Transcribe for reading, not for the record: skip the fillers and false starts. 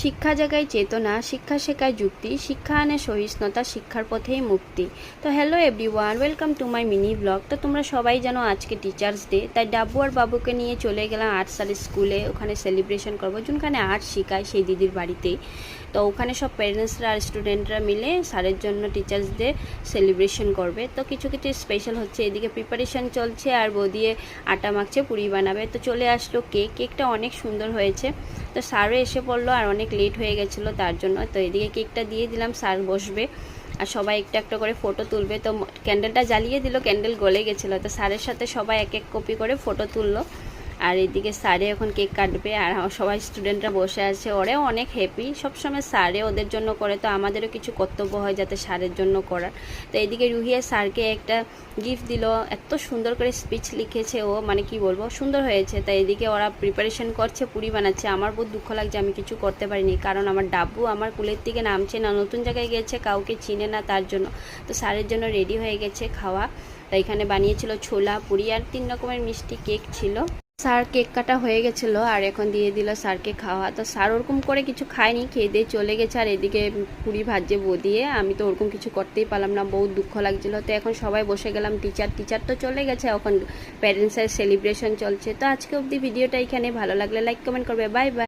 শিক্ষা জাগায় চেতনা, শিক্ষা শেখায় যুক্তি, শিক্ষা আনে সহিষ্ণুতা, শিক্ষার পথেই মুক্তি। তো hello everyone, welcome to my mini blog. তো তোমরা সবাই জানো আজকে টিচার্স ডে, তাই ডাব্বু আর বাবুকে নিয়ে চলে গেলাম আর্টসাল স্কুলে। ওখানে সেলিব্রেশন করবো, যেখানে আর্ট শেখায় সেই দিদির বাড়িতেই। তো ওখানে সব প্যারেন্টসরা আর স্টুডেন্টরা মিলে স্যারের জন্য টিচার্স ডে সেলিব্রেশন করবে। তো কিছু কিছু স্পেশাল হচ্ছে, এদিকে প্রিপারেশন চলছে আর বদিয়ে আটা মাখছে, পুরি বানাবে। তো চলে আসলো কেকটা অনেক সুন্দর হয়েছে। তো স্যারও এসে পড়লো আর অনেক লেট হয়ে গেছিলো তার জন্য। তো এদিকে কেকটা দিয়ে দিলাম, স্যার বসবে আর সবাই একটা একটা করে ফটো তুলবে। তো ক্যান্ডেলটা জ্বালিয়ে দিল, ক্যান্ডেল গলে গেছিলো। তো স্যারের সাথে সবাই এক এক কপি করে ফটো তুললো। আর এদিকে স্যারে এখন কেক কাটবে আর সবাই স্টুডেন্টরা বসে আছে। ওরাও অনেক হ্যাপি, সবসময় স্যারে ওদের জন্য করে, তো আমাদেরও কিছু কর্তব্য হয় যাতে স্যারের জন্য করার। তো এদিকে রুহিয়া স্যারকে একটা গিফট দিল, এত সুন্দর করে স্পিচ লিখেছে ও, মানে কি বলবো, সুন্দর হয়েছে। তাই এদিকে ওরা প্রিপারেশন করছে, পুরি বানাচ্ছে। আমার বহুত দুঃখ লাগছে, আমি কিছু করতে পারিনি, কারণ আমার ডাব্বু আমার কুলের থেকে নামছে না, নতুন জায়গায় গেছে, কাউকে চিনে না তার জন্য। তো স্যারের জন্য রেডি হয়ে গেছে খাওয়া। তো এখানে বানিয়েছিল ছোলা, পুরি আর 3 রকমের মিষ্টি কেক ছিল। স্যার কেক কাটা হয়ে গেছিলো আর এখন দিয়ে দিল স্যারকে খাওয়া। তো স্যার ওরকম করে কিছু খায়নি, খেয়ে দিয়ে চলে গেছে। আর এদিকে পুরি ভাজছে বদিয়ে, আমি তো ওরকম কিছু করতেই পারলাম না, বহুত দুঃখ লাগছিলো। তো এখন সবাই বসে গেলাম, টিচার তো চলে গেছে, এখন প্যারেন্টসের সেলিব্রেশন চলছে। তো আজকে অবধি ভিডিওটা এখানে, ভালো লাগলে লাইক কমেন্ট করবে, বাই বাই।